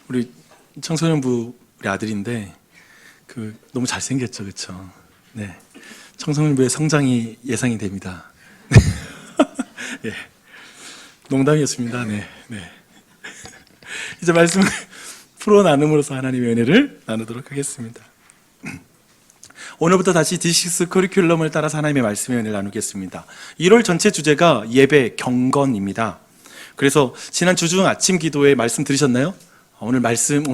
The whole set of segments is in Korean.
우리 청소년부 우리 아들인데 너무 잘생겼죠, 그렇죠? 네, 청소년부의 성장이 예상이 됩니다. 예, 농담이었습니다. 네. 이제 말씀 풀어 나눔으로써 하나님의 은혜를 나누도록 하겠습니다. 오늘부터 다시 D6 커리큘럼을 따라서 하나님의 말씀의 은혜를 나누겠습니다. 1월 전체 주제가 예배, 경건입니다. 그래서 지난 주중 아침 기도에 말씀 들으셨나요? 오늘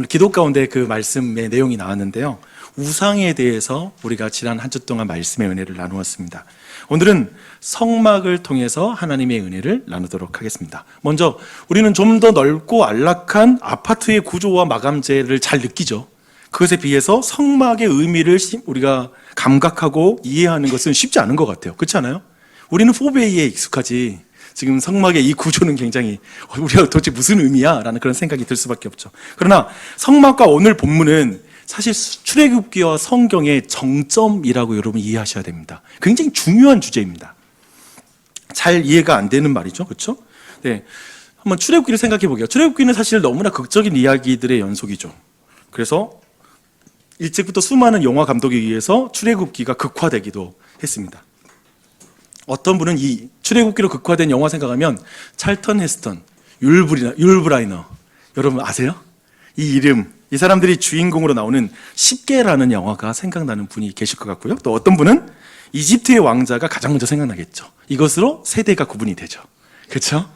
기도 가운데 그 말씀의 내용이 나왔는데요. 우상에 대해서 우리가 지난 한 주 동안 말씀의 은혜를 나누었습니다. 오늘은 성막을 통해서 하나님의 은혜를 나누도록 하겠습니다. 먼저 우리는 좀 더 넓고 안락한 아파트의 구조와 마감재를 잘 느끼죠. 그것에 비해서 성막의 의미를 우리가 감각하고 이해하는 것은 쉽지 않은 것 같아요. 그렇지 않아요? 우리는 4베이에 익숙하지 지금 성막의 이 구조는 굉장히 우리가 도대체 무슨 의미야? 라는 그런 생각이 들 수밖에 없죠. 그러나 성막과 오늘 본문은 사실 출애굽기와 성경의 정점이라고 여러분 이해하셔야 됩니다. 굉장히 중요한 주제입니다. 잘 이해가 안 되는 말이죠. 그렇죠? 네, 한번 출애굽기를 생각해 보게요. 출애굽기는 사실 너무나 극적인 이야기들의 연속이죠. 그래서 일찍부터 수많은 영화 감독에 의해서 출애굽기가 극화되기도 했습니다. 어떤 분은 이 출애굽기로 극화된 영화 생각하면 찰턴 헤스턴, 율 브라이너 여러분 아세요? 이 이름, 이 사람들이 주인공으로 나오는 10개라는 영화가 생각나는 분이 계실 것 같고요. 또 어떤 분은 이집트의 왕자가 가장 먼저 생각나겠죠. 이것으로 세대가 구분이 되죠. 그렇죠?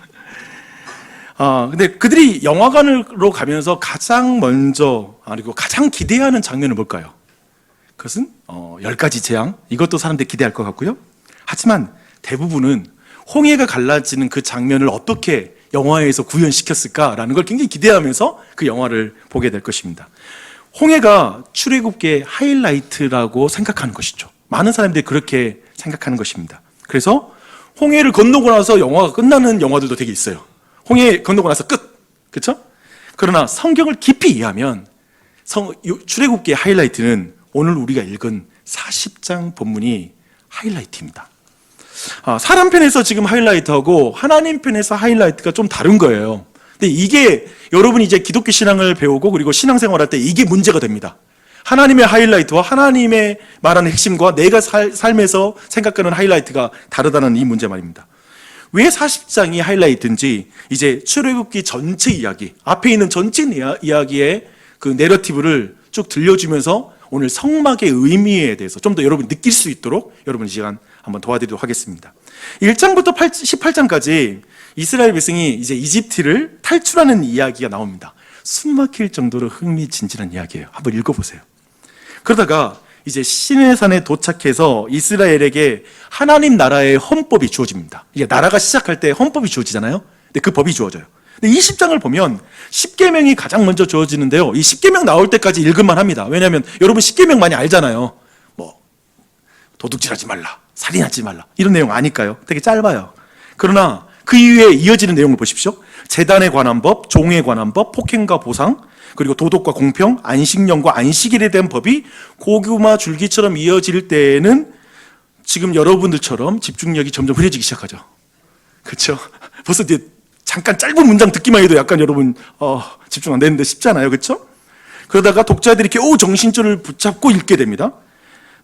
근데 그들이 영화관으로 가면서 가장 먼저 그리고 가장 기대하는 장면은 뭘까요? 그것은 10가지 재앙, 이것도 사람들이 기대할 것 같고요. 하지만 대부분은 홍해가 갈라지는 그 장면을 어떻게 영화에서 구현시켰을까라는 걸 굉장히 기대하면서 그 영화를 보게 될 것입니다. 홍해가 출애굽기의 하이라이트라고 생각하는 것이죠. 많은 사람들이 그렇게 생각하는 것입니다. 그래서 홍해를 건너고 나서 영화가 끝나는 영화들도 되게 있어요. 홍해 건너고 나서 끝! 그렇죠? 그러나 성경을 깊이 이해하면 출애굽기의 하이라이트는 오늘 우리가 읽은 40장 본문이 하이라이트입니다. 사람 편에서 지금 하이라이트하고 하나님 편에서 하이라이트가 좀 다른 거예요. 근데 이게 여러분이 이제 기독교 신앙을 배우고 그리고 신앙생활할 때 이게 문제가 됩니다. 하나님의 하이라이트와 하나님의 말하는 핵심과 내가 삶에서 생각하는 하이라이트가 다르다는 이 문제 말입니다. 왜 40장이 하이라이트인지 이제 출애굽기 전체 이야기, 앞에 있는 전체 이야기의 그 내러티브를 쭉 들려주면서 오늘 성막의 의미에 대해서 좀 더 여러분이 느낄 수 있도록 여러분 이 시간 한번 도와드리도록 하겠습니다. 1장부터 18장까지 이스라엘 백성이 이제 이집트를 탈출하는 이야기가 나옵니다. 숨막힐 정도로 흥미진진한 이야기예요. 한번 읽어보세요. 그러다가 이제 시내산에 도착해서 이스라엘에게 하나님 나라의 헌법이 주어집니다. 이게 나라가 시작할 때 헌법이 주어지잖아요. 근데 그 법이 주어져요. 근데 20장을 보면 10계명이 가장 먼저 주어지는데요. 이 10계명 나올 때까지 읽을만 합니다. 왜냐하면 여러분 10계명 많이 알잖아요. 도둑질하지 말라, 살인하지 말라 이런 내용 아니까요. 되게 짧아요. 그러나 그 이후에 이어지는 내용을 보십시오. 제단에 관한 법, 종에 관한 법, 폭행과 보상, 그리고 도덕과 공평, 안식년과 안식일에 대한 법이 고구마 줄기처럼 이어질 때에는 지금 여러분들처럼 집중력이 점점 흐려지기 시작하죠. 그렇죠? 벌써 이제 잠깐 짧은 문장 듣기만 해도 약간 여러분 집중 안 되는데 쉽잖아요. 그렇죠? 그러다가 독자들이 겨우 정신줄을 붙잡고 읽게 됩니다.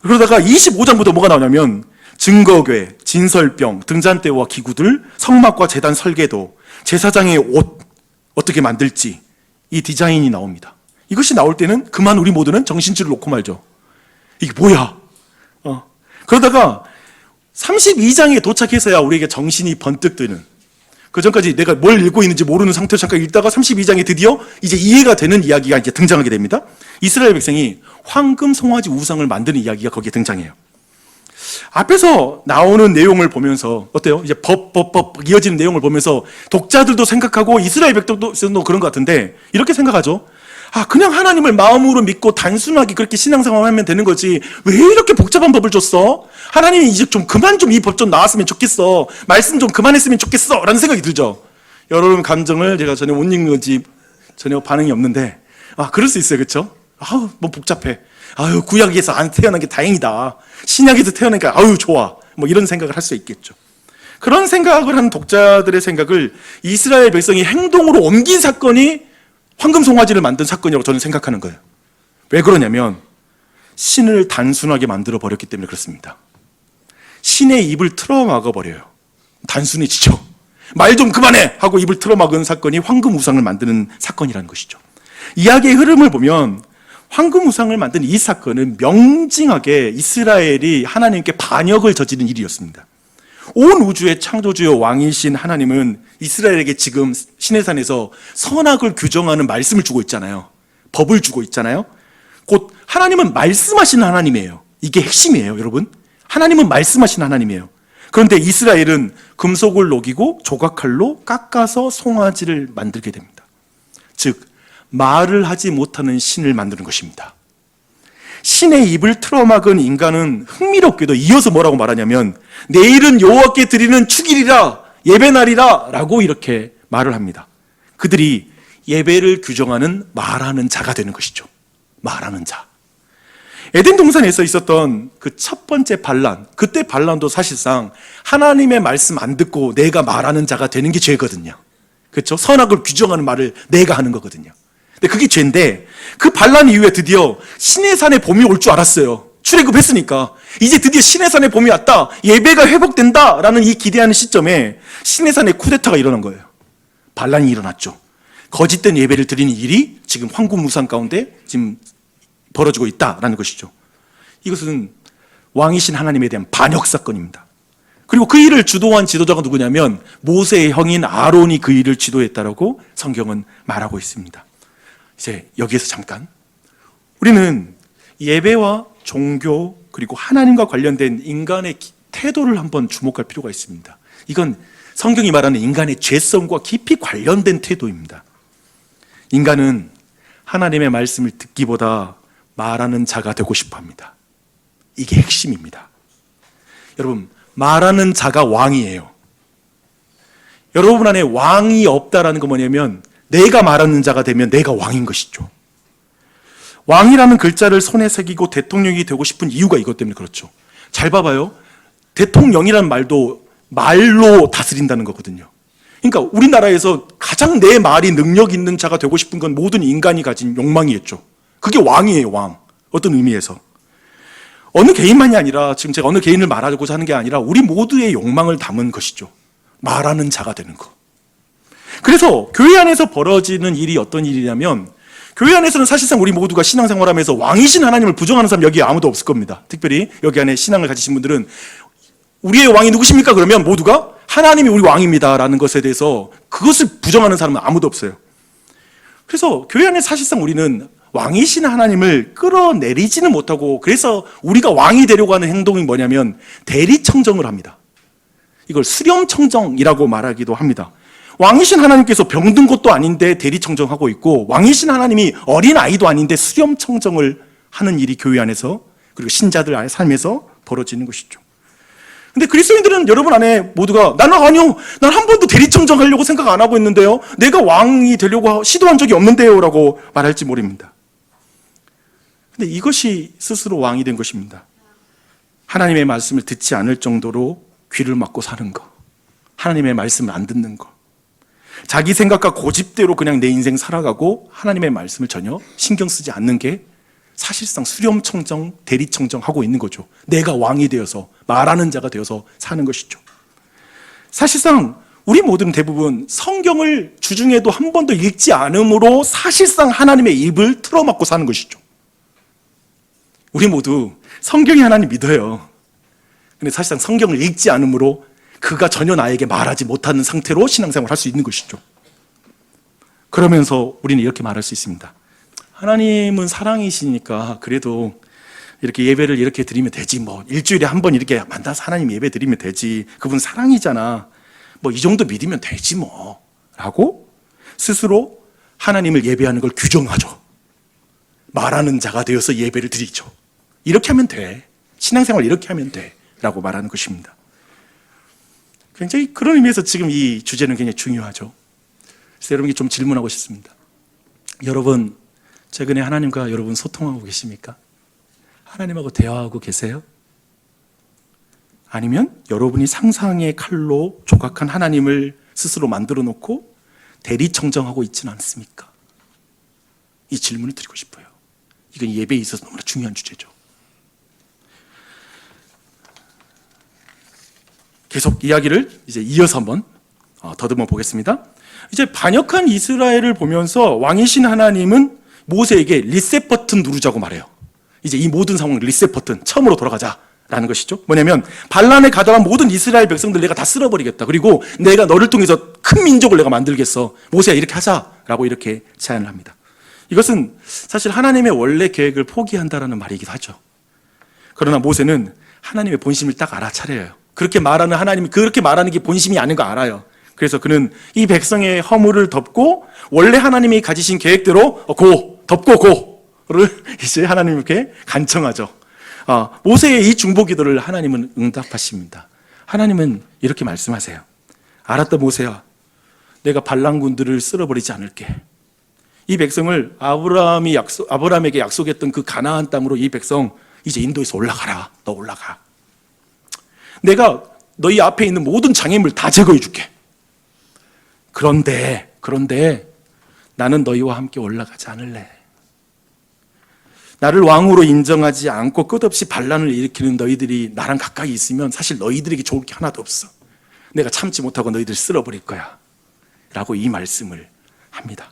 그러다가 25장부터 뭐가 나오냐면 증거궤, 진설병, 등잔대와 기구들, 성막과 제단 설계도, 제사장의 옷 어떻게 만들지 이 디자인이 나옵니다. 이것이 나올 때는 그만 우리 모두는 정신줄을 놓고 말죠. 이게 뭐야? 그러다가 32장에 도착해서야 우리에게 정신이 번뜩 드는, 그 전까지 내가 뭘 읽고 있는지 모르는 상태로 잠깐 읽다가 32장에 드디어 이제 이해가 되는 이야기가 이제 등장하게 됩니다. 이스라엘 백성이 황금 송아지 우상을 만드는 이야기가 거기에 등장해요. 앞에서 나오는 내용을 보면서 어때요? 이제 법 이어지는 내용을 보면서 독자들도 생각하고 이스라엘 백성도 그런 것 같은데 이렇게 생각하죠. 그냥 하나님을 마음으로 믿고 단순하게 그렇게 신앙생활을 하면 되는 거지 왜 이렇게 복잡한 법을 줬어? 하나님이 이제 좀 그만 좀 이 법 좀 나왔으면 좋겠어, 말씀 좀 그만했으면 좋겠어 라는 생각이 들죠. 여러분 감정을 제가 전혀 못 읽는 건지 전혀 반응이 없는데 그럴 수 있어요. 그렇죠? 뭐 복잡해, 구약에서 안 태어난 게 다행이다, 신약에서 태어나니까 좋아, 뭐 이런 생각을 할 수 있겠죠. 그런 생각을 하는 독자들의 생각을 이스라엘 백성이 행동으로 옮긴 사건이 황금 송아지를 만든 사건이라고 저는 생각하는 거예요. 왜 그러냐면 신을 단순하게 만들어 버렸기 때문에 그렇습니다. 신의 입을 틀어막아 버려요. 단순해지죠. 말 좀 그만해 하고 입을 틀어막은 사건이 황금 우상을 만드는 사건이라는 것이죠. 이야기의 흐름을 보면 황금 우상을 만든 이 사건은 명징하게 이스라엘이 하나님께 반역을 저지른 일이었습니다. 온 우주의 창조주여 왕이신 하나님은 이스라엘에게 지금 시내산에서 선악을 규정하는 말씀을 주고 있잖아요. 법을 주고 있잖아요. 곧 하나님은 말씀하시는 하나님이에요. 이게 핵심이에요, 여러분. 하나님은 말씀하시는 하나님이에요. 그런데 이스라엘은 금속을 녹이고 조각칼로 깎아서 송아지를 만들게 됩니다. 즉 말을 하지 못하는 신을 만드는 것입니다. 신의 입을 틀어막은 인간은 흥미롭게도 이어서 뭐라고 말하냐면 내일은 여호와께 드리는 축일이라 예배날이라 라고 이렇게 말을 합니다. 그들이 예배를 규정하는 말하는 자가 되는 것이죠. 말하는 자. 에덴 동산에서 있었던 그 첫 번째 반란, 그때 반란도 사실상 하나님의 말씀 안 듣고 내가 말하는 자가 되는 게 죄거든요. 그렇죠? 선악을 규정하는 말을 내가 하는 거거든요. 근데 그게 죄인데 그 반란 이후에 드디어 시내산의 봄이 올 줄 알았어요. 출애굽했으니까 이제 드디어 시내산의 봄이 왔다, 예배가 회복된다라는 이 기대하는 시점에 시내산의 쿠데타가 일어난 거예요. 반란이 일어났죠. 거짓된 예배를 드리는 일이 지금 황금 우상 가운데 지금 벌어지고 있다라는 것이죠. 이것은 왕이신 하나님에 대한 반역 사건입니다. 그리고 그 일을 주도한 지도자가 누구냐면 모세의 형인 아론이 그 일을 지도했다라고 성경은 말하고 있습니다. 이제 여기에서 잠깐 우리는 예배와 종교 그리고 하나님과 관련된 인간의 태도를 한번 주목할 필요가 있습니다. 이건 성경이 말하는 인간의 죄성과 깊이 관련된 태도입니다. 인간은 하나님의 말씀을 듣기보다 말하는 자가 되고 싶어 합니다. 이게 핵심입니다. 여러분, 말하는 자가 왕이에요. 여러분 안에 왕이 없다라는 건 뭐냐면 내가 말하는 자가 되면 내가 왕인 것이죠. 왕이라는 글자를 손에 새기고 대통령이 되고 싶은 이유가 이것 때문에 그렇죠. 잘 봐봐요. 대통령이라는 말도 말로 다스린다는 거거든요. 그러니까 우리나라에서 가장 내 말이 능력 있는 자가 되고 싶은 건 모든 인간이 가진 욕망이겠죠. 그게 왕이에요, 왕. 어떤 의미에서. 어느 개인만이 아니라, 지금 제가 어느 개인을 말하고자 하는 게 아니라 우리 모두의 욕망을 담은 것이죠. 말하는 자가 되는 거. 그래서 교회 안에서 벌어지는 일이 어떤 일이냐면, 교회 안에서는 사실상 우리 모두가 신앙생활하면서 왕이신 하나님을 부정하는 사람 여기 아무도 없을 겁니다. 특별히 여기 안에 신앙을 가지신 분들은 우리의 왕이 누구십니까? 그러면 모두가 하나님이 우리 왕입니다 라는 것에 대해서 그것을 부정하는 사람은 아무도 없어요. 그래서 교회 안에 사실상 우리는 왕이신 하나님을 끌어내리지는 못하고, 그래서 우리가 왕이 되려고 하는 행동이 뭐냐면 대리청정을 합니다. 이걸 수렴청정이라고 말하기도 합니다. 왕이신 하나님께서 병든 것도 아닌데 대리청정하고 있고, 왕이신 하나님이 어린아이도 아닌데 수렴청정을 하는 일이 교회 안에서 그리고 신자들 안의 삶에서 벌어지는 것이죠. 근데 그리스도인들은 여러분 안에 모두가 나는 아니요, 난 한 번도 대리청정하려고 생각 안 하고 있는데요, 내가 왕이 되려고 시도한 적이 없는데요 라고 말할지 모릅니다. 근데 이것이 스스로 왕이 된 것입니다. 하나님의 말씀을 듣지 않을 정도로 귀를 막고 사는 거, 하나님의 말씀을 안 듣는 거, 자기 생각과 고집대로 그냥 내 인생 살아가고 하나님의 말씀을 전혀 신경 쓰지 않는 게 사실상 수렴청정, 대리청정하고 있는 거죠. 내가 왕이 되어서 말하는 자가 되어서 사는 것이죠. 사실상 우리 모두는 대부분 성경을 주중에도 한 번도 읽지 않으므로 사실상 하나님의 입을 틀어막고 사는 것이죠. 우리 모두 성경이 하나님 믿어요. 근데 사실상 성경을 읽지 않으므로 그가 전혀 나에게 말하지 못하는 상태로 신앙생활을 할 수 있는 것이죠. 그러면서 우리는 이렇게 말할 수 있습니다. 하나님은 사랑이시니까 그래도 이렇게 예배를 이렇게 드리면 되지, 뭐 일주일에 한 번 이렇게 만나서 하나님 예배 드리면 되지, 그분 사랑이잖아, 뭐 이 정도 믿으면 되지 뭐 라고 스스로 하나님을 예배하는 걸 규정하죠. 말하는 자가 되어서 예배를 드리죠. 이렇게 하면 돼, 신앙생활 이렇게 하면 돼 라고 말하는 것입니다. 굉장히 그런 의미에서 지금 이 주제는 굉장히 중요하죠. 그래서 여러분께 좀 질문하고 싶습니다. 여러분, 최근에 하나님과 여러분 소통하고 계십니까? 하나님하고 대화하고 계세요? 아니면 여러분이 상상의 칼로 조각한 하나님을 스스로 만들어 놓고 대리청정하고 있지는 않습니까? 이 질문을 드리고 싶어요. 이건 예배에 있어서 너무나 중요한 주제죠. 계속 이야기를 이제 이어서 한번 더듬어 보겠습니다. 이제 반역한 이스라엘을 보면서 왕이신 하나님은 모세에게 리셋 버튼 누르자고 말해요. 이제 이 모든 상황 리셋 버튼, 처음으로 돌아가자라는 것이죠. 뭐냐면 반란에 가담한 모든 이스라엘 백성들 내가 다 쓸어버리겠다. 그리고 내가 너를 통해서 큰 민족을 내가 만들겠어. 모세야 이렇게 하자라고 이렇게 제안을 합니다. 이것은 사실 하나님의 원래 계획을 포기한다라는 말이기도 하죠. 그러나 모세는 하나님의 본심을 딱 알아차려요. 그렇게 말하는 하나님이 그렇게 말하는 게 본심이 아닌 거 알아요. 그래서 그는 이 백성의 허물을 덮고 원래 하나님이 가지신 계획대로 덮고 고를 이제 하나님께 간청하죠. 모세의 이 중보 기도를 하나님은 응답하십니다. 하나님은 이렇게 말씀하세요. 알았다 모세야, 내가 발랑군들을 쓸어버리지 않을게. 이 백성을 아브라함에게 약속했던 그 가나안 땅으로 이 백성 이제 인도에서 올라가라. 너 올라가. 내가 너희 앞에 있는 모든 장애물 다 제거해 줄게. 그런데 나는 너희와 함께 올라가지 않을래. 나를 왕으로 인정하지 않고 끝없이 반란을 일으키는 너희들이 나랑 가까이 있으면 사실 너희들에게 좋을 게 하나도 없어. 내가 참지 못하고 너희들 쓸어버릴 거야. 라고 이 말씀을 합니다.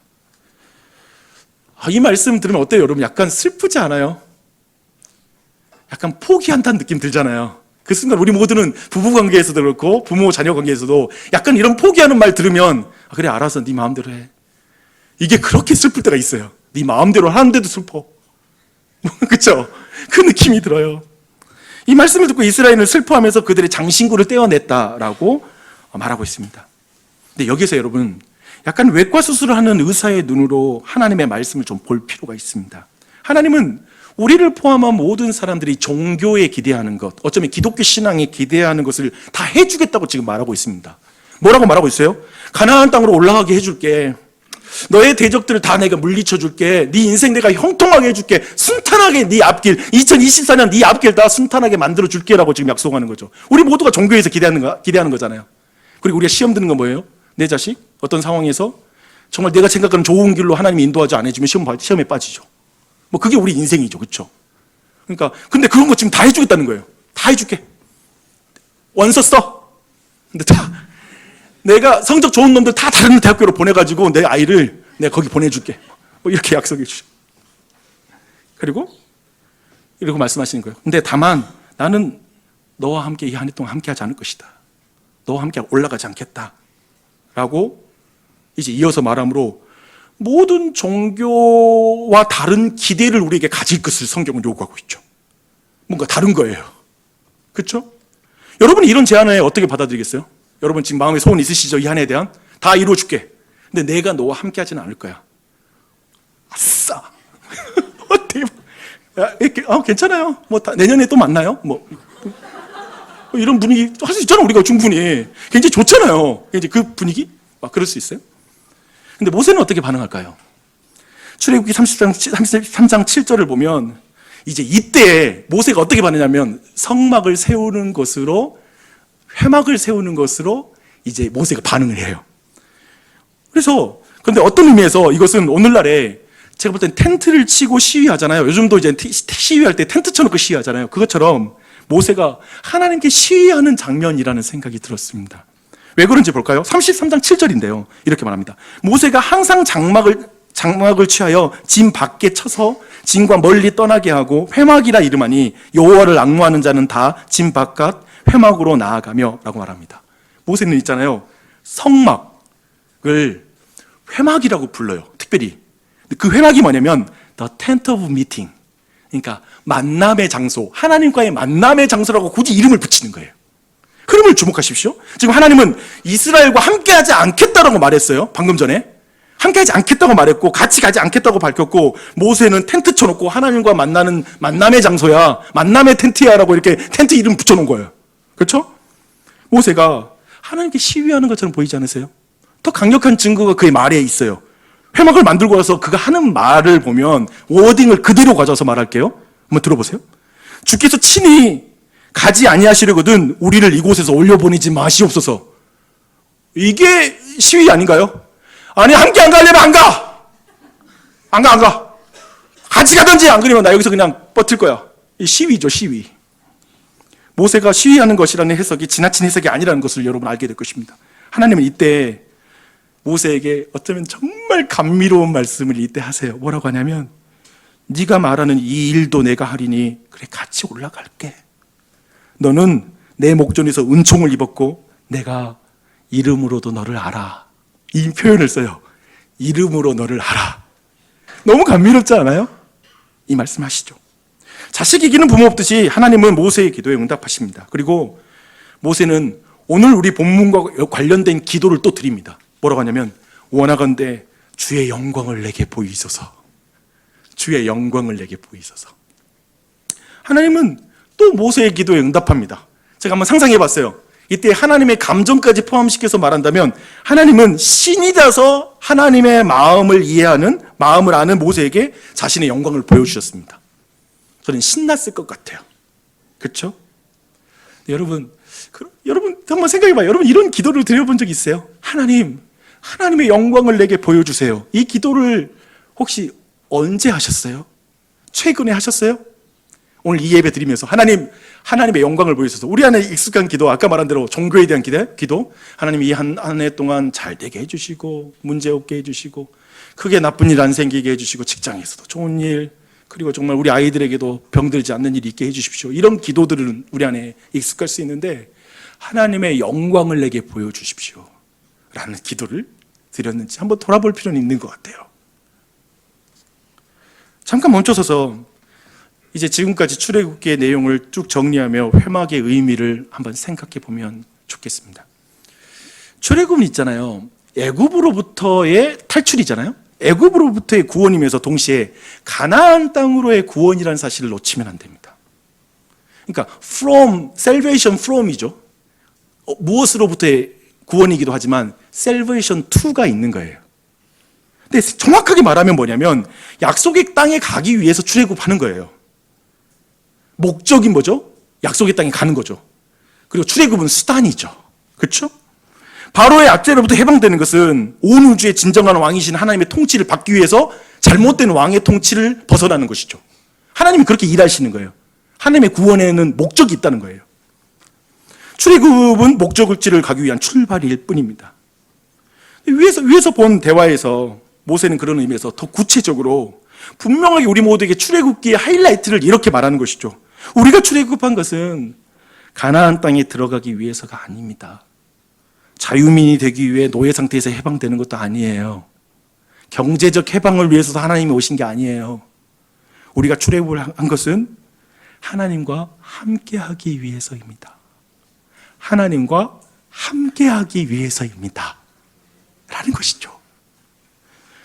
이 말씀 들으면 어때요, 여러분? 약간 슬프지 않아요? 약간 포기한다는 느낌 들잖아요. 그 순간 우리 모두는 부부관계에서도 그렇고 부모 자녀 관계에서도 약간 이런 포기하는 말 들으면 그래 알아서 네 마음대로 해. 이게 그렇게 슬플 때가 있어요. 네 마음대로 하는데도 슬퍼. 그렇죠? 그 느낌이 들어요. 이 말씀을 듣고 이스라엘은 슬퍼하면서 그들의 장신구를 떼어냈다라고 말하고 있습니다. 근데 여기서 여러분 약간 외과 수술을 하는 의사의 눈으로 하나님의 말씀을 좀 볼 필요가 있습니다. 하나님은 우리를 포함한 모든 사람들이 종교에 기대하는 것, 어쩌면 기독교 신앙에 기대하는 것을 다 해주겠다고 지금 말하고 있습니다. 뭐라고 말하고 있어요? 가나안 땅으로 올라가게 해줄게. 너의 대적들을 다 내가 물리쳐줄게. 네 인생 내가 형통하게 해줄게. 순탄하게 네 앞길, 2024년 네 앞길 다 순탄하게 만들어줄게 라고 지금 약속하는 거죠. 우리 모두가 종교에서 기대하는 거잖아요. 그리고 우리가 시험 드는 건 뭐예요? 내 자식 어떤 상황에서 정말 내가 생각하는 좋은 길로 하나님이 인도하지 않아주면 시험에 빠지죠. 뭐 그게 우리 인생이죠. 그렇죠? 그러니까 근데 그런 거 지금 다 해주겠다는 거예요. 다 해줄게. 원서 써. 근데 내가 성적 좋은 놈들 다 다른 대학교로 보내가지고 내 아이를 내가 거기 보내줄게. 뭐 이렇게 약속해 주죠. 그리고 이러고 말씀하시는 거예요. 근데 다만 나는 너와 함께 이 한 해 동안 함께 하지 않을 것이다. 너와 함께 올라가지 않겠다. 라고 이제 이어서 말함으로 모든 종교와 다른 기대를 우리에게 가질 것을 성경은 요구하고 있죠. 뭔가 다른 거예요. 그렇죠? 여러분이 이런 제안을 어떻게 받아들이겠어요? 여러분 지금 마음에 소원 있으시죠? 이 한 해에 대한? 다 이루어줄게. 근데 내가 너와 함께 하지는 않을 거야. 아싸! 대박. 괜찮아요. 뭐 내년에 또 만나요. 뭐 이런 분위기 할 수 있잖아. 우리가 충분히 굉장히 좋잖아요. 이제 그 분위기 그럴 수 있어요. 근데 모세는 어떻게 반응할까요? 출애굽기 33장 7절을 보면 이제 이때 모세가 어떻게 반응하냐면 성막을 세우는 것으로 회막을 세우는 것으로 이제 모세가 반응을 해요. 그래서 근데 어떤 의미에서 이것은 오늘날에 제가 볼 땐 텐트를 치고 시위하잖아요. 요즘도 이제 시위할 때 텐트 쳐놓고 시위하잖아요. 그것처럼 모세가 하나님께 시위하는 장면이라는 생각이 들었습니다. 왜 그런지 볼까요? 33장 7절인데요. 이렇게 말합니다. 모세가 항상 장막을 취하여 진 밖에 쳐서 진과 멀리 떠나게 하고 회막이라 이름하니 여호와를 앙무하는 자는 다 진 바깥 회막으로 나아가며 라고 말합니다. 모세는 있잖아요. 성막을 회막이라고 불러요. 특별히. 그 회막이 뭐냐면 The Tent of Meeting. 그러니까 만남의 장소, 하나님과의 만남의 장소라고 굳이 이름을 붙이는 거예요. 흐름을 주목하십시오. 지금 하나님은 이스라엘과 함께하지 않겠다라고 말했어요. 방금 전에 함께하지 않겠다고 말했고 같이 가지 않겠다고 밝혔고 모세는 텐트 쳐놓고 하나님과 만나는 만남의 장소야, 만남의 텐트야라고 이렇게 텐트 이름 붙여놓은 거예요. 그렇죠? 모세가 하나님께 시위하는 것처럼 보이지 않으세요? 더 강력한 증거가 그의 말에 있어요. 회막을 만들고 와서 그가 하는 말을 보면 워딩을 그대로 가져와서 말할게요. 한번 들어보세요. 주께서 친히 가지 아니하시려거든 우리를 이곳에서 올려보내지 마시옵소서. 이게 시위 아닌가요? 아니 함께 안 가려면 안 가. 같이 가든지 안 그러면 나 여기서 그냥 버틸 거야. 이 시위죠, 시위. 모세가 시위하는 것이라는 해석이 지나친 해석이 아니라는 것을 여러분 알게 될 것입니다. 하나님은 이때 모세에게 어쩌면 정말 감미로운 말씀을 이때 하세요. 뭐라고 하냐면 네가 말하는 이 일도 내가 하리니 그래 같이 올라갈게. 너는 내 목전에서 은총을 입었고 내가 이름으로도 너를 알아. 이 표현을 써요. 이름으로 너를 알아. 너무 감미롭지 않아요? 이 말씀하시죠. 자식 이기는 부모 없듯이 하나님은 모세의 기도에 응답하십니다. 그리고 모세는 오늘 우리 본문과 관련된 기도를 또 드립니다. 뭐라고 하냐면 원하건대 주의 영광을 내게 보이소서. 주의 영광을 내게 보이소서. 하나님은 또 모세의 기도에 응답합니다. 제가 한번 상상해 봤어요. 이때 하나님의 감정까지 포함시켜서 말한다면 하나님은 신이라서 하나님의 마음을 이해하는, 마음을 아는 모세에게 자신의 영광을 보여주셨습니다. 저는 신났을 것 같아요. 그렇죠? 여러분 한번 생각해 봐요. 여러분 이런 기도를 드려본 적 있어요? 하나님의 영광을 내게 보여주세요. 이 기도를 혹시 언제 하셨어요? 최근에 하셨어요? 오늘 이 예배 드리면서 하나님의 영광을 보여주셔서 우리 안에 익숙한 기도, 아까 말한 대로 종교에 대한 기도, 하나님 이 한 해 동안 잘 되게 해주시고 문제 없게 해주시고 크게 나쁜 일 안 생기게 해주시고 직장에서도 좋은 일, 그리고 정말 우리 아이들에게도 병들지 않는 일이 있게 해주십시오. 이런 기도들은 우리 안에 익숙할 수 있는데 하나님의 영광을 내게 보여주십시오 라는 기도를 드렸는지 한번 돌아볼 필요는 있는 것 같아요. 잠깐 멈춰서서 이제 지금까지 출애굽기의 내용을 쭉 정리하며 회막의 의미를 한번 생각해 보면 좋겠습니다. 출애굽은 있잖아요. 애굽으로부터의 탈출이잖아요. 애굽으로부터의 구원이면서 동시에 가나안 땅으로의 구원이라는 사실을 놓치면 안 됩니다. 그러니까 salvation from이죠. 무엇으로부터의 구원이기도 하지만 salvation to가 있는 거예요. 근데 정확하게 말하면 뭐냐면 약속의 땅에 가기 위해서 출애굽하는 거예요. 목적이 뭐죠? 약속의 땅에 가는 거죠. 그리고 출애굽은 수단이죠. 그렇죠? 바로의 압제로부터 해방되는 것은 온 우주의 진정한 왕이신 하나님의 통치를 받기 위해서 잘못된 왕의 통치를 벗어나는 것이죠. 하나님이 그렇게 일하시는 거예요. 하나님의 구원에는 목적이 있다는 거예요. 출애굽은 목적지를 가기 위한 출발일 뿐입니다. 위에서 본 대화에서 모세는 그런 의미에서 더 구체적으로 분명하게 우리 모두에게 출애굽기의 하이라이트를 이렇게 말하는 것이죠. 우리가 출애굽한 것은 가나안 땅에 들어가기 위해서가 아닙니다. 자유민이 되기 위해 노예 상태에서 해방되는 것도 아니에요. 경제적 해방을 위해서도 하나님이 오신 게 아니에요. 우리가 출애굽을 한 것은 하나님과 함께하기 위해서입니다. 하나님과 함께하기 위해서입니다 라는 것이죠.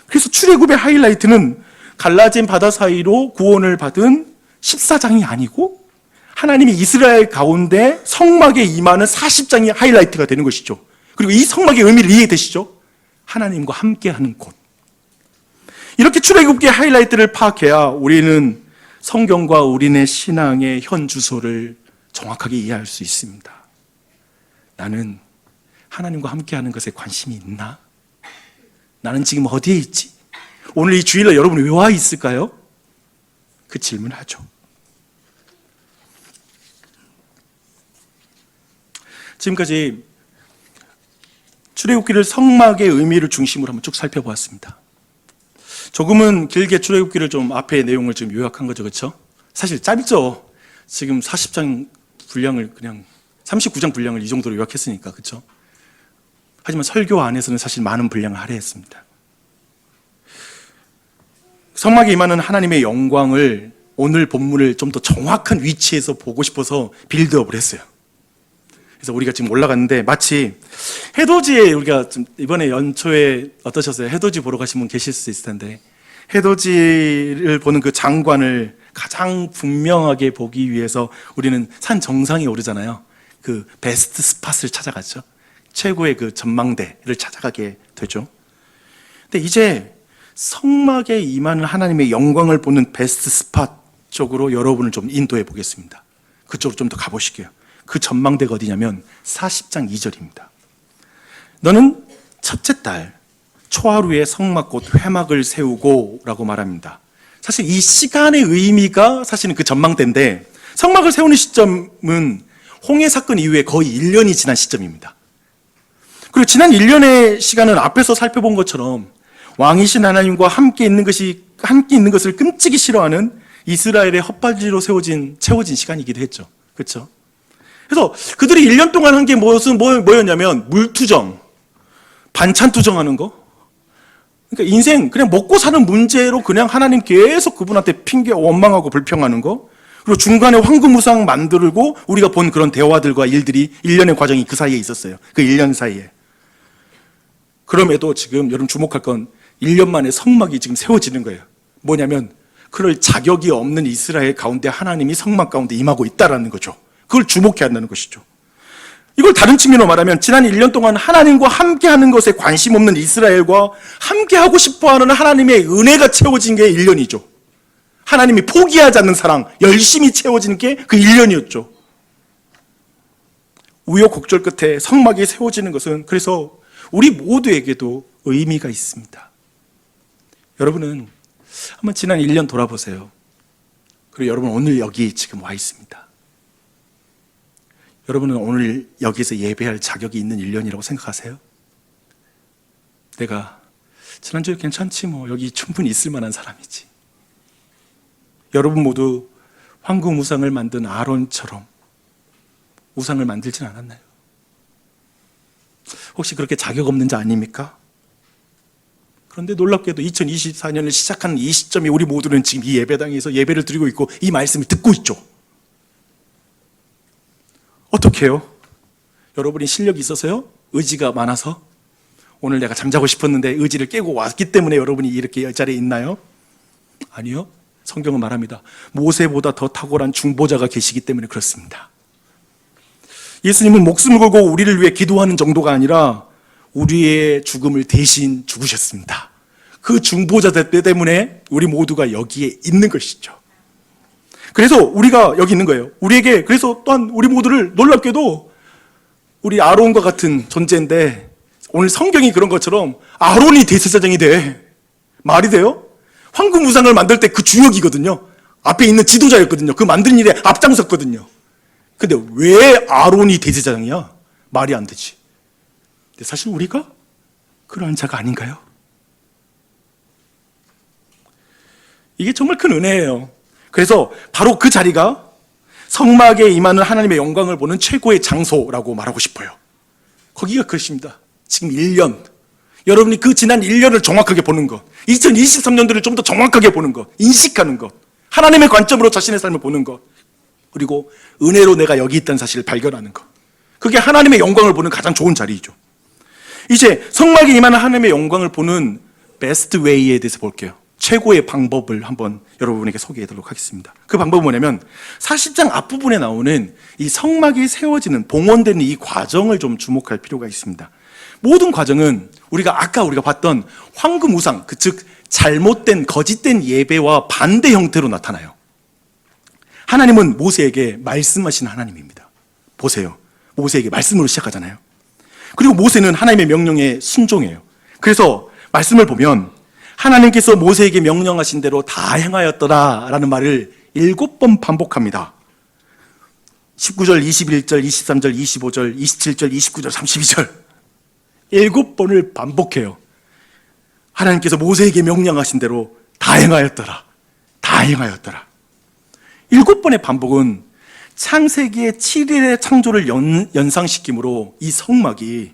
그래서 출애굽의 하이라이트는 갈라진 바다 사이로 구원을 받은 14장이 아니고 하나님이 이스라엘 가운데 성막에 임하는 40장이 하이라이트가 되는 것이죠. 그리고 이 성막의 의미를 이해되시죠? 하나님과 함께하는 곳. 이렇게 출애굽기의 하이라이트를 파악해야 우리는 성경과 우리네 신앙의 현 주소를 정확하게 이해할 수 있습니다. 나는 하나님과 함께하는 것에 관심이 있나? 나는 지금 어디에 있지? 오늘 이 주일날 여러분이 왜 와 있을까요? 그 질문을 하죠. 지금까지 출애굽기를 성막의 의미를 중심으로 한번 쭉 살펴보았습니다. 조금은 길게 출애굽기를 좀 앞에 내용을 좀 요약한 거죠, 그렇죠? 사실 짧죠. 지금 40장 분량을 그냥 39장 분량을 이 정도로 요약했으니까, 그렇죠? 하지만 설교 안에서는 사실 많은 분량을 할애했습니다. 성막에 임하는 하나님의 영광을 오늘 본문을 좀 더 정확한 위치에서 보고 싶어서 빌드업을 했어요. 그래서 우리가 지금 올라갔는데 마치 해돋이에 우리가 좀 이번에 연초에 어떠셨어요? 해돋이 보러 가신 분 계실 수 있을 텐데 해돋이를 보는 그 장관을 가장 분명하게 보기 위해서 우리는 산 정상에 오르잖아요. 그 베스트 스팟을 찾아갔죠. 최고의 그 전망대를 찾아가게 되죠. 근데 이제 성막에 임하는 하나님의 영광을 보는 베스트 스팟 쪽으로 여러분을 좀 인도해 보겠습니다. 그쪽으로 좀 더 가보실게요. 그 전망대가 어디냐면 40장 2절입니다. 너는 첫째 달 초하루에 성막 곧 회막을 세우고 라고 말합니다. 사실 이 시간의 의미가 사실은 그 전망대인데, 성막을 세우는 시점은 홍해 사건 이후에 거의 1년이 지난 시점입니다. 그리고 지난 1년의 시간은 앞에서 살펴본 것처럼 왕이신 하나님과 함께 있는 것을 끔찍이 싫어하는 이스라엘의 헛발질로 채워진 시간이기도 했죠. 그렇죠? 그래서 그들이 1년 동안 한 게 뭐였냐면 물투정, 반찬 투정하는 거. 그러니까 인생 그냥 먹고 사는 문제로 그냥 하나님 계속 그분한테 핑계 원망하고 불평하는 거. 그리고 중간에 황금우상 만들고 우리가 본 그런 대화들과 일들이 1년의 과정이 그 사이에 있었어요. 그 1년 사이에. 그럼에도 지금 여러분 주목할 건 1년 만에 성막이 지금 세워지는 거예요. 뭐냐면 그럴 자격이 없는 이스라엘 가운데 하나님이 성막 가운데 임하고 있다라는 거죠. 그걸 주목해야 한다는 것이죠. 이걸 다른 측면으로 말하면 지난 1년 동안 하나님과 함께하는 것에 관심 없는 이스라엘과 함께하고 싶어하는 하나님의 은혜가 채워진 게 1년이죠. 하나님이 포기하지 않는 사랑, 열심히 채워지는 게 그 1년이었죠. 우여곡절 끝에 성막이 세워지는 것은 그래서 우리 모두에게도 의미가 있습니다. 여러분은 한번 지난 1년 돌아보세요. 그리고 여러분 오늘 여기 지금 와 있습니다. 여러분은 오늘 여기서 예배할 자격이 있는 1년이라고 생각하세요? 내가 지난주에 괜찮지 뭐 여기 충분히 있을 만한 사람이지. 여러분 모두 황금 우상을 만든 아론처럼 우상을 만들진 않았나요? 혹시 그렇게 자격 없는 자 아닙니까? 그런데 놀랍게도 2024년을 시작하는 이 시점에 우리 모두는 지금 이 예배당에서 예배를 드리고 있고 이 말씀을 듣고 있죠. 어떻게 해요? 여러분이 실력이 있어서요? 의지가 많아서? 오늘 내가 잠자고 싶었는데 의지를 깨고 왔기 때문에 여러분이 이렇게 이 자리에 있나요? 아니요. 성경은 말합니다. 모세보다 더 탁월한 중보자가 계시기 때문에 그렇습니다. 예수님은 목숨을 걸고 우리를 위해 기도하는 정도가 아니라 우리의 죽음을 대신 죽으셨습니다. 그 중보자 때문에 우리 모두가 여기에 있는 것이죠. 그래서 우리가 여기 있는 거예요. 우리에게 그래서 또한 우리 모두를 놀랍게도 우리 아론과 같은 존재인데 오늘 성경이 그런 것처럼 아론이 대제사장이 돼. 말이 돼요? 황금 우상을 만들 때 그 주역이거든요. 앞에 있는 지도자였거든요. 그 만드는 일에 앞장섰거든요. 근데 왜 아론이 대제사장이야? 말이 안 되지. 근데 사실 우리가 그러한 자가 아닌가요? 이게 정말 큰 은혜예요. 그래서 바로 그 자리가 성막에 임하는 하나님의 영광을 보는 최고의 장소라고 말하고 싶어요. 거기가 그것입니다. 지금 1년. 여러분이 그 지난 1년을 정확하게 보는 것, 2023년도를 좀 더 정확하게 보는 것, 인식하는 것, 하나님의 관점으로 자신의 삶을 보는 것, 그리고 은혜로 내가 여기 있다는 사실을 발견하는 것. 그게 하나님의 영광을 보는 가장 좋은 자리이죠. 이제 성막에 임하는 하나님의 영광을 보는 베스트 웨이에 대해서 볼게요. 최고의 방법을 한번 여러분에게 소개해드리도록 하겠습니다. 그 방법은 뭐냐면 40장 앞부분에 나오는 이 성막이 세워지는 봉헌되는 이 과정을 좀 주목할 필요가 있습니다. 모든 과정은 아까 우리가 봤던 황금 우상, 즉 잘못된 거짓된 예배와 반대 형태로 나타나요. 하나님은 모세에게 말씀하시는 하나님입니다. 보세요. 모세에게 말씀으로 시작하잖아요. 그리고 모세는 하나님의 명령에 순종해요. 그래서 말씀을 보면 하나님께서 모세에게 명령하신 대로 다 행하였더라 라는 말을 7번 반복합니다. 19절, 21절, 23절, 25절, 27절, 29절, 32절 7번을 반복해요. 하나님께서 모세에게 명령하신 대로 다 행하였더라. 다 행하였더라. 7번의 반복은 창세기의 7일의 창조를 연상시키므로 이 성막이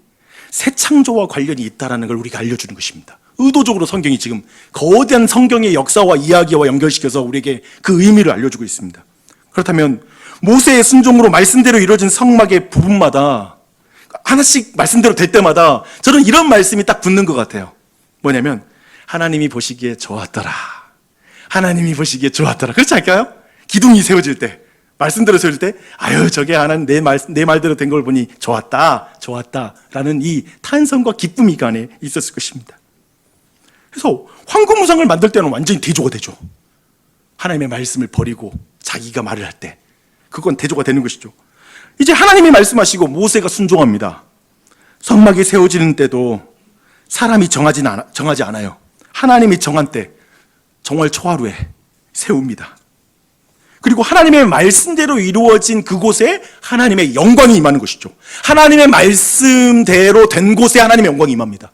새 창조와 관련이 있다는 걸 우리가 알려주는 것입니다. 의도적으로 성경이 지금 거대한 성경의 역사와 이야기와 연결시켜서 우리에게 그 의미를 알려주고 있습니다. 그렇다면 모세의 순종으로 말씀대로 이루어진 성막의 부분마다 하나씩 말씀대로 될 때마다 저는 이런 말씀이 딱 붙는 것 같아요. 뭐냐면 하나님이 보시기에 좋았더라. 하나님이 보시기에 좋았더라. 그렇지 않을까요? 기둥이 세워질 때, 말씀대로 세워질 때 아유 저게 하나님 내 말대로 된 걸 보니 좋았다 라는 이 탄성과 기쁨이 그 안에 있었을 것입니다. 그래서 황금우상을 만들 때는 완전히 대조가 되죠. 하나님의 말씀을 버리고 자기가 말을 할 때 그건 대조가 되는 것이죠. 이제 하나님이 말씀하시고 모세가 순종합니다. 성막이 세워지는 때도 사람이 정하지 않아요. 하나님이 정한 때 정월 초하루에 세웁니다. 그리고 하나님의 말씀대로 이루어진 그곳에 하나님의 영광이 임하는 것이죠. 하나님의 말씀대로 된 곳에 하나님의 영광이 임합니다.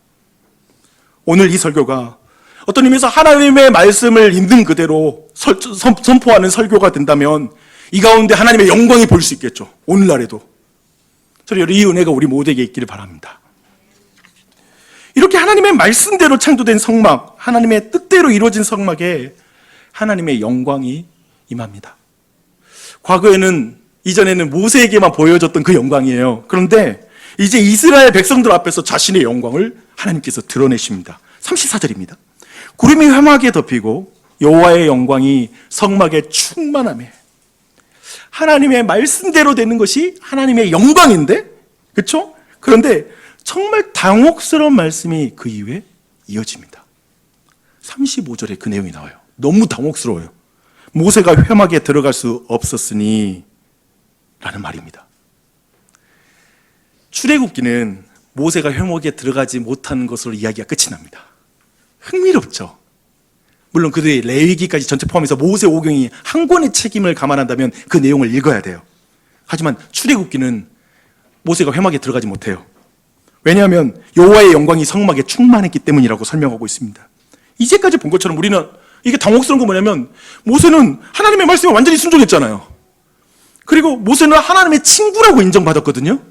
오늘 이 설교가 어떤 의미에서 하나님의 말씀을 있는 그대로 선포하는 설교가 된다면 이 가운데 하나님의 영광이 보일 수 있겠죠. 오늘날에도. 저는 이 은혜가 우리 모두에게 있기를 바랍니다. 이렇게 하나님의 말씀대로 창조된 성막, 하나님의 뜻대로 이루어진 성막에 하나님의 영광이 임합니다. 과거에는, 이전에는 모세에게만 보여졌던 그 영광이에요. 그런데 이제 이스라엘 백성들 앞에서 자신의 영광을 하나님께서 드러내십니다. 34절입니다. 구름이 회막에 덮이고 여호와의 영광이 성막에 충만하며. 하나님의 말씀대로 되는 것이 하나님의 영광인데, 그렇죠? 그런데 정말 당혹스러운 말씀이 그 이후에 이어집니다. 35절에 그 내용이 나와요. 너무 당혹스러워요. 모세가 회막에 들어갈 수 없었으니 라는 말입니다. 출애굽기는 모세가 회막에 들어가지 못하는 것으로 이야기가 끝이 납니다. 흥미롭죠? 물론 그들의 레위기까지 전체 포함해서 모세 오경이 한 권의 책임을 감안한다면 그 내용을 읽어야 돼요. 하지만 출애굽기는 모세가 회막에 들어가지 못해요. 왜냐하면 여호와의 영광이 성막에 충만했기 때문이라고 설명하고 있습니다. 이제까지 본 것처럼 우리는 이게 당혹스러운 건 뭐냐면 모세는 하나님의 말씀에 완전히 순종했잖아요. 그리고 모세는 하나님의 친구라고 인정받았거든요.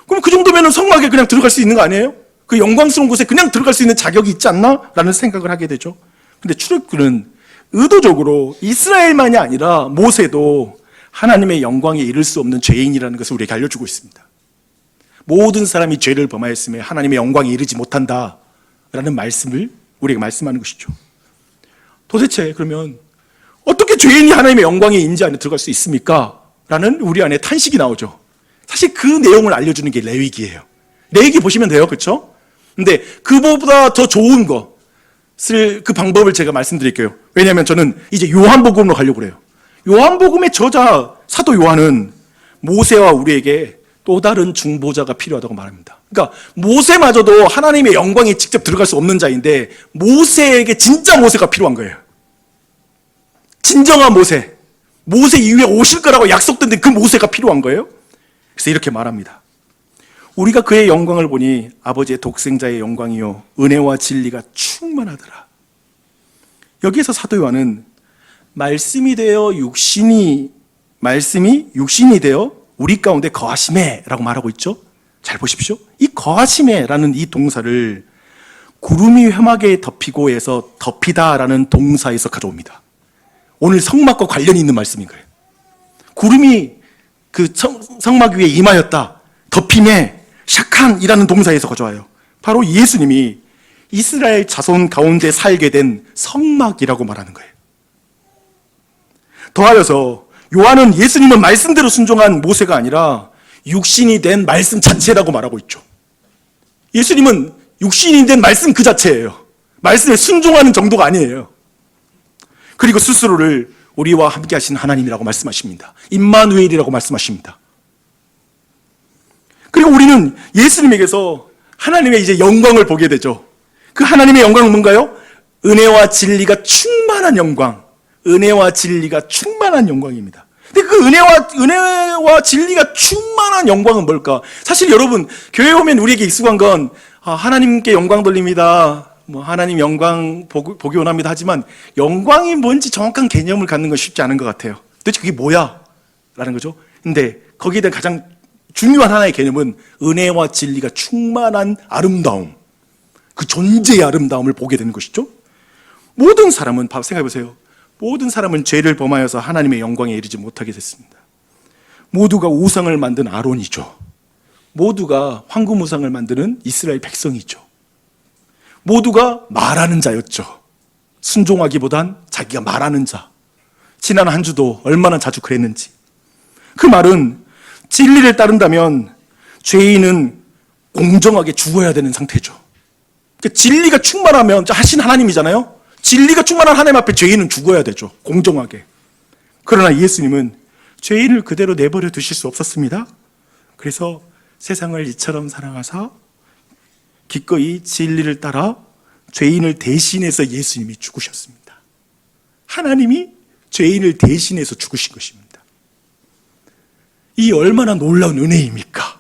그럼 그 정도면 성막에 그냥 들어갈 수 있는 거 아니에요? 그 영광스러운 곳에 그냥 들어갈 수 있는 자격이 있지 않나? 라는 생각을 하게 되죠. 근데 출애굽기는 의도적으로 이스라엘만이 아니라 모세도 하나님의 영광에 이를 수 없는 죄인이라는 것을 우리에게 알려주고 있습니다. 모든 사람이 죄를 범하였음에 하나님의 영광에 이르지 못한다라는 말씀을 우리에게 말씀하는 것이죠. 도대체 그러면 어떻게 죄인이 하나님의 영광의 임재 안에 들어갈 수 있습니까? 라는 우리 안에 탄식이 나오죠. 사실 그 내용을 알려주는 게 레위기예요. 레위기 보시면 돼요. 그렇죠? 근데 그보다 더 좋은 것을, 그 방법을 제가 말씀드릴게요. 왜냐하면 저는 이제 요한복음으로 가려고 그래요. 요한복음의 저자 사도 요한은 모세와 우리에게 또 다른 중보자가 필요하다고 말합니다. 그러니까 모세마저도 하나님의 영광에 직접 들어갈 수 없는 자인데 모세에게 진짜 모세가 필요한 거예요. 진정한 모세, 모세 이후에 오실 거라고 약속된 그 모세가 필요한 거예요. 그래서 이렇게 말합니다. 우리가 그의 영광을 보니 아버지의 독생자의 영광이요 은혜와 진리가 충만하더라. 여기에서 사도 요한은 말씀이 육신이 되어 우리 가운데 거하심에 라고 말하고 있죠. 잘 보십시오. 이 거하심에 라는 이 동사를 구름이 회막에 덮이고에서 덮이다라는 동사에서 가져옵니다. 오늘 성막과 관련이 있는 말씀인 거예요. 구름이 그 성막 위에 임하였다. 덮임에 샤칸이라는 동사에서 가져와요. 바로 예수님이 이스라엘 자손 가운데 살게 된 성막이라고 말하는 거예요. 더하여서 요한은 예수님은 말씀대로 순종한 모세가 아니라 육신이 된 말씀 자체라고 말하고 있죠. 예수님은 육신이 된 말씀 그 자체예요. 말씀에 순종하는 정도가 아니에요. 그리고 스스로를 우리와 함께 하신 하나님이라고 말씀하십니다. 임마누엘이라고 말씀하십니다. 그리고 우리는 예수님에게서 하나님의 이제 영광을 보게 되죠. 그 하나님의 영광은 뭔가요? 은혜와 진리가 충만한 영광. 은혜와 진리가 충만한 영광입니다. 근데 그 은혜와 진리가 충만한 영광은 뭘까? 사실 여러분, 교회 오면 우리에게 익숙한 건 하나님께 영광 돌립니다. 하나님 영광 보기 원합니다. 하지만 영광이 뭔지 정확한 개념을 갖는 건 쉽지 않은 것 같아요. 도대체 그게 뭐야? 라는 거죠. 근데 거기에 대한 가장 중요한 하나의 개념은 은혜와 진리가 충만한 아름다움, 그 존재의 아름다움을 보게 되는 것이죠. 모든 사람은, 생각해 보세요. 모든 사람은 죄를 범하여서 하나님의 영광에 이르지 못하게 됐습니다. 모두가 우상을 만든 아론이죠. 모두가 황금 우상을 만드는 이스라엘 백성이죠. 모두가 말하는 자였죠. 순종하기보단 자기가 말하는 자. 지난 한 주도 얼마나 자주 그랬는지. 그 말은 진리를 따른다면 죄인은 공정하게 죽어야 되는 상태죠. 그러니까 진리가 충만하면 하신 하나님이잖아요. 진리가 충만한 하나님 앞에 죄인은 죽어야 되죠. 공정하게. 그러나 예수님은 죄인을 그대로 내버려 두실 수 없었습니다. 그래서 세상을 이처럼 사랑하사 기꺼이 진리를 따라 죄인을 대신해서 예수님이 죽으셨습니다. 하나님이 죄인을 대신해서 죽으신 것입니다. 이 얼마나 놀라운 은혜입니까?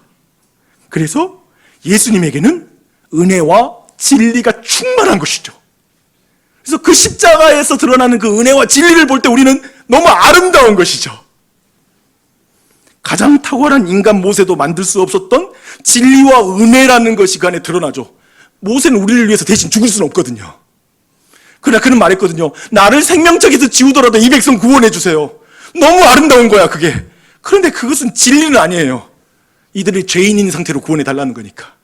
그래서 예수님에게는 은혜와 진리가 충만한 것이죠. 그래서 그 십자가에서 드러나는 그 은혜와 진리를 볼 때 우리는 너무 아름다운 것이죠. 가장 탁월한 인간 모세도 만들 수 없었던 진리와 은혜라는 것이 그 안에 드러나죠. 모세는 우리를 위해서 대신 죽을 수는 없거든요. 그러나 그는 말했거든요. 나를 생명책에서 지우더라도 이 백성 구원해 주세요. 너무 아름다운 거야 그게. 그런데 그것은 진리는 아니에요. 이들이 죄인인 상태로 구원해 달라는 거니까.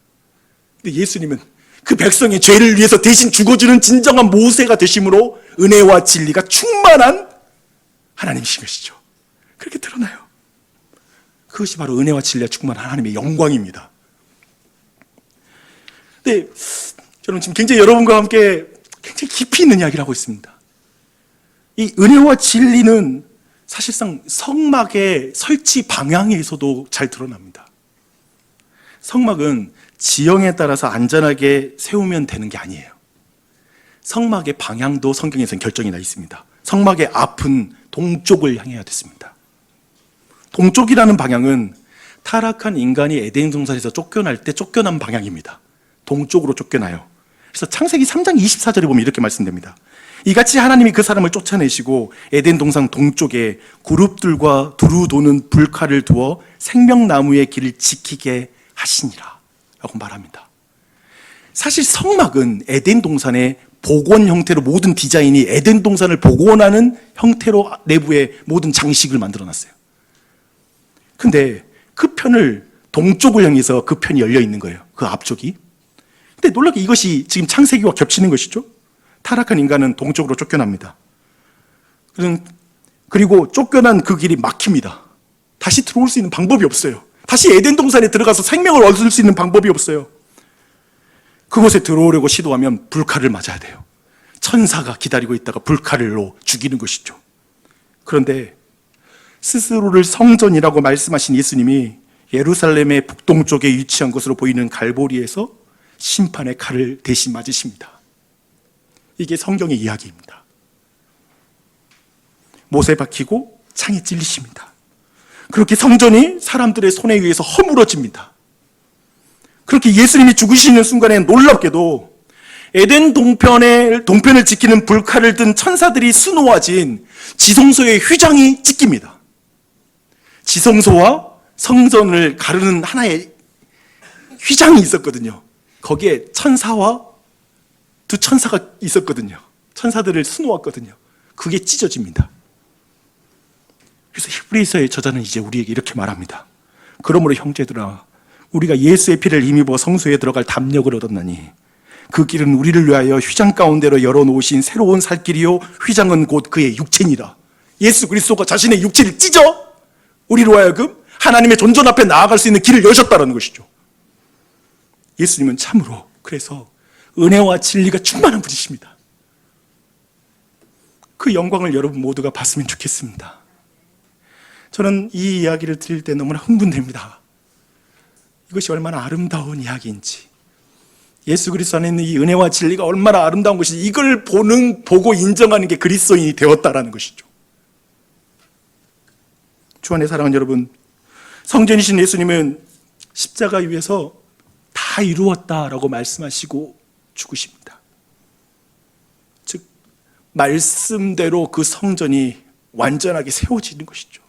근데 예수님은 그 백성의 죄를 위해서 대신 죽어주는 진정한 모세가 되심으로 은혜와 진리가 충만한 하나님이신 것이죠. 그렇게 드러나요. 그것이 바로 은혜와 진리가 충만한 하나님의 영광입니다. 근데 저는 지금 굉장히 여러분과 함께 굉장히 깊이 있는 이야기를 하고 있습니다. 이 은혜와 진리는 사실상 성막의 설치 방향에서도 잘 드러납니다. 성막은 지형에 따라서 안전하게 세우면 되는 게 아니에요. 성막의 방향도 성경에서는 결정이 나 있습니다. 성막의 앞은 동쪽을 향해야 됐습니다. 동쪽이라는 방향은 타락한 인간이 에덴 동산에서 쫓겨날 때 쫓겨난 방향입니다. 동쪽으로 쫓겨나요. 그래서 창세기 3장 24절에 보면 이렇게 말씀됩니다. 이같이 하나님이 그 사람을 쫓아내시고 에덴 동산 동쪽에 그룹들과 두루 도는 불칼을 두어 생명나무의 길을 지키게 하시니라 라고 말합니다. 사실 성막은 에덴 동산의 복원 형태로 모든 디자인이 에덴 동산을 복원하는 형태로 내부에 모든 장식을 만들어놨어요. 근데 그 편을 동쪽을 향해서 그 편이 열려 있는 거예요. 그 앞쪽이. 근데 놀랍게 이것이 지금 창세기와 겹치는 것이죠. 타락한 인간은 동쪽으로 쫓겨납니다. 그리고 쫓겨난 그 길이 막힙니다. 다시 들어올 수 있는 방법이 없어요. 다시 에덴 동산에 들어가서 생명을 얻을 수 있는 방법이 없어요. 그곳에 들어오려고 시도하면 불칼을 맞아야 돼요. 천사가 기다리고 있다가 불칼로 죽이는 것이죠. 그런데 스스로를 성전이라고 말씀하신 예수님이 예루살렘의 북동쪽에 위치한 것으로 보이는 갈보리에서 심판의 칼을 대신 맞으십니다. 이게 성경의 이야기입니다. 못에 박히고 창에 찔리십니다. 그렇게 성전이 사람들의 손에 의해서 허물어집니다. 그렇게 예수님이 죽으시는 순간에 놀랍게도 에덴 동편을 지키는 불칼을 든 천사들이 수놓아진 지성소의 휘장이 찢깁니다. 지성소와 성전을 가르는 하나의 휘장이 있었거든요. 거기에 천사와 두 천사가 있었거든요. 천사들을 수놓았거든요. 그게 찢어집니다. 그래서 히브리서의 저자는 이제 우리에게 이렇게 말합니다. 그러므로 형제들아, 우리가 예수의 피를 힘입어 성소에 들어갈 담력을 얻었나니 그 길은 우리를 위하여 휘장 가운데로 열어놓으신 새로운 살 길이요 휘장은 곧 그의 육체니라. 예수 그리스도가 자신의 육체를 찢어 우리로 하여금 하나님의 존전 앞에 나아갈 수 있는 길을 여셨다는 것이죠. 예수님은 참으로 그래서 은혜와 진리가 충만한 분이십니다. 그 영광을 여러분 모두가 봤으면 좋겠습니다. 저는 이 이야기를 들을 때 너무나 흥분됩니다. 이것이 얼마나 아름다운 이야기인지, 예수 그리스도 안에 있는 이 은혜와 진리가 얼마나 아름다운 것인지, 이걸 보고 인정하는 게 그리스도인이 되었다라는 것이죠. 주 안에 사랑하는 여러분, 성전이신 예수님은 십자가 위에서 다 이루었다라고 말씀하시고 죽으십니다. 즉 말씀대로 그 성전이 완전하게 세워지는 것이죠.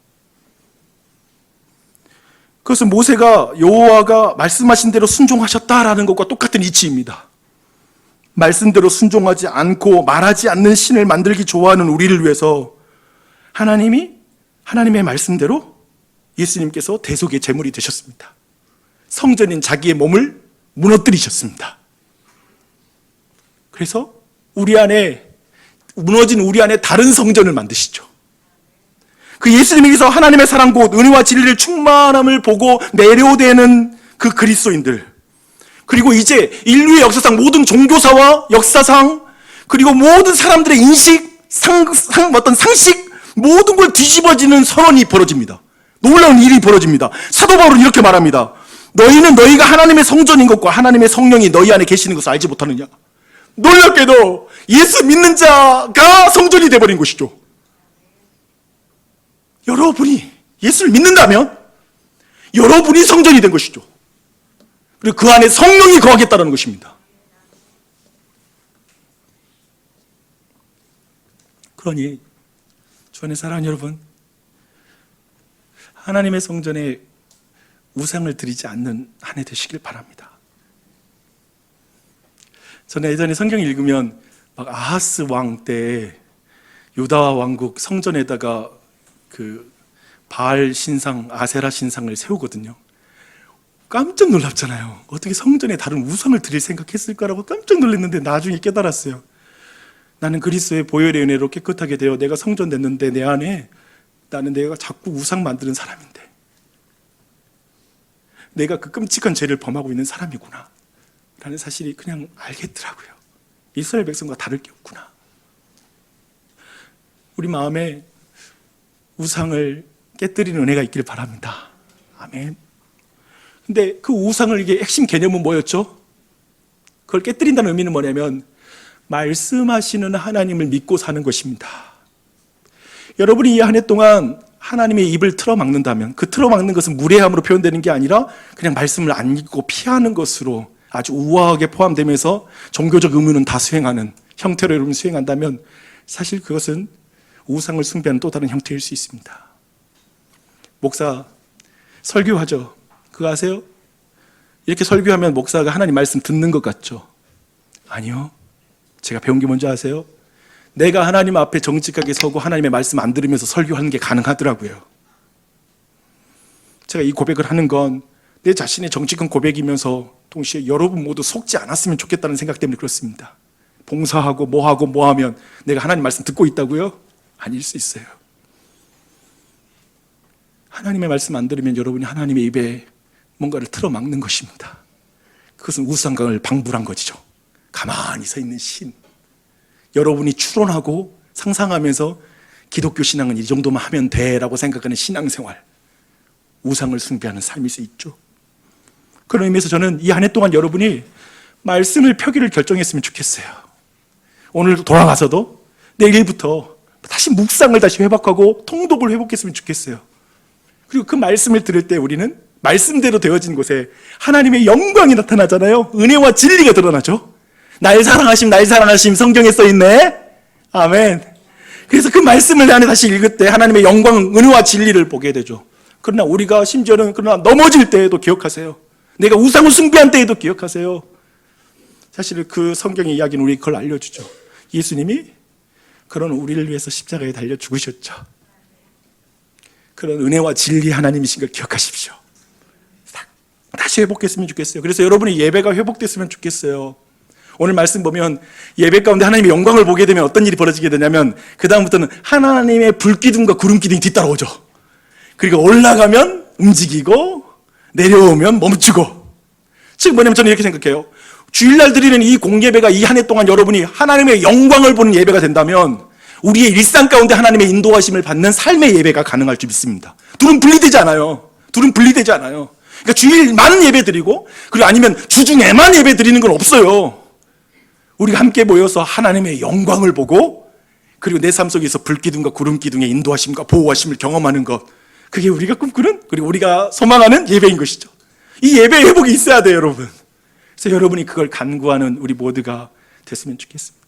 그것은 모세가 여호와가 말씀하신 대로 순종하셨다라는 것과 똑같은 이치입니다. 말씀대로 순종하지 않고 말하지 않는 신을 만들기 좋아하는 우리를 위해서 하나님이 하나님의 말씀대로 예수님께서 대속의 제물이 되셨습니다. 성전인 자기의 몸을 무너뜨리셨습니다. 그래서 무너진 우리 안에 다른 성전을 만드시죠. 그 예수님에게서 하나님의 사랑 곧 은혜와 진리를 충만함을 보고 내려오되는 그 그리스도인들, 그리고 이제 인류의 역사상 모든 종교사와 역사상, 그리고 모든 사람들의 인식, 어떤 상식, 모든 걸 뒤집어지는 선언이 벌어집니다. 놀라운 일이 벌어집니다. 사도 바울은 이렇게 말합니다. 너희는 너희가 하나님의 성전인 것과 하나님의 성령이 너희 안에 계시는 것을 알지 못하느냐. 놀랍게도 예수 믿는 자가 성전이 되어버린 것이죠. 여러분이 예수를 믿는다면 여러분이 성전이 된 것이죠. 그리고 그 안에 성령이 거하겠다는 것입니다. 그러니 주 안에 사랑하는 여러분, 하나님의 성전에 우상을 드리지 않는 한 해 되시길 바랍니다. 저는 예전에 성경 읽으면 막 아하스 왕 때 유다 왕국 성전에다가 그 바알 신상, 아세라 신상을 세우거든요. 깜짝 놀랍잖아요. 어떻게 성전에 다른 우상을 드릴 생각했을까라고 깜짝 놀랐는데 나중에 깨달았어요. 나는 그리스도의 보혈의 은혜로 깨끗하게 되어 내가 성전 됐는데 내 안에 내가 자꾸 우상 만드는 사람인데 내가 그 끔찍한 죄를 범하고 있는 사람이구나 라는 사실이 그냥 알겠더라고요. 이스라엘 백성과 다를 게 없구나. 우리 마음에 우상을 깨뜨리는 은혜가 있기를 바랍니다. 아멘. 근데 그 우상을 이게 핵심 개념은 뭐였죠? 그걸 깨뜨린다는 의미는 뭐냐면 말씀하시는 하나님을 믿고 사는 것입니다. 여러분이 이 한 해 동안 하나님의 입을 틀어막는다면 그 틀어막는 것은 무례함으로 표현되는 게 아니라 그냥 말씀을 안 읽고 피하는 것으로 아주 우아하게 포함되면서 종교적 의무는 다 수행하는 형태로 여러분 수행한다면 사실 그것은 우상을 숭배하는 또 다른 형태일 수 있습니다. 목사 설교하죠. 그거 아세요? 이렇게 설교하면 목사가 하나님 말씀 듣는 것 같죠? 아니요. 제가 배운 게 뭔지 아세요? 내가 하나님 앞에 정직하게 서고 하나님의 말씀 안 들으면서 설교하는 게 가능하더라고요. 제가 이 고백을 하는 건 내 자신의 정직한 고백이면서 동시에 여러분 모두 속지 않았으면 좋겠다는 생각 때문에 그렇습니다. 봉사하고 뭐 하면 내가 하나님 말씀 듣고 있다고요? 아닐 수 있어요. 하나님의 말씀 안 들으면 여러분이 하나님의 입에 뭔가를 틀어막는 것입니다. 그것은 우상강을 방불한 것이죠. 가만히 서 있는 신. 여러분이 추론하고 상상하면서 기독교 신앙은 이 정도만 하면 돼라고 생각하는 신앙생활, 우상을 숭배하는 삶일 수 있죠. 그런 의미에서 저는 이 한 해 동안 여러분이 말씀을 펴기를 결정했으면 좋겠어요. 오늘도 돌아가서도 내일부터 다시 묵상을 다시 회복하고 통독을 회복했으면 좋겠어요. 그리고 그 말씀을 들을 때 우리는 말씀대로 되어진 곳에 하나님의 영광이 나타나잖아요. 은혜와 진리가 드러나죠. 날 사랑하심 성경에 써있네. 아멘. 그래서 그 말씀을 내 안에 다시 읽을 때 하나님의 영광, 은혜와 진리를 보게 되죠. 그러나 우리가 심지어는 넘어질 때에도 기억하세요. 내가 우상을 숭배한 때에도 기억하세요. 사실 그 성경의 이야기는 우리 그걸 알려주죠. 예수님이 그런 우리를 위해서 십자가에 달려 죽으셨죠. 그런 은혜와 진리 하나님이신 걸 기억하십시오. 다시 회복했으면 좋겠어요. 그래서 여러분의 예배가 회복됐으면 좋겠어요. 오늘 말씀 보면 예배 가운데 하나님의 영광을 보게 되면 어떤 일이 벌어지게 되냐면 그 다음부터는 하나님의 불기둥과 구름기둥이 뒤따라오죠. 그리고 올라가면 움직이고 내려오면 멈추고. 즉 뭐냐면 저는 이렇게 생각해요. 주일날 드리는 이 공예배가 이 한 해 동안 여러분이 하나님의 영광을 보는 예배가 된다면 우리의 일상 가운데 하나님의 인도하심을 받는 삶의 예배가 가능할 줄 믿습니다. 둘은 분리되지 않아요. 그러니까 주일 많은 예배 드리고 그리고 아니면 주중에만 예배 드리는 건 없어요. 우리가 함께 모여서 하나님의 영광을 보고 그리고 내 삶 속에서 불기둥과 구름기둥의 인도하심과 보호하심을 경험하는 것, 그게 우리가 꿈꾸는 그리고 우리가 소망하는 예배인 것이죠. 이 예배의 회복이 있어야 돼요, 여러분. 그래서 여러분이 그걸 간구하는 우리 모두가 됐으면 좋겠습니다.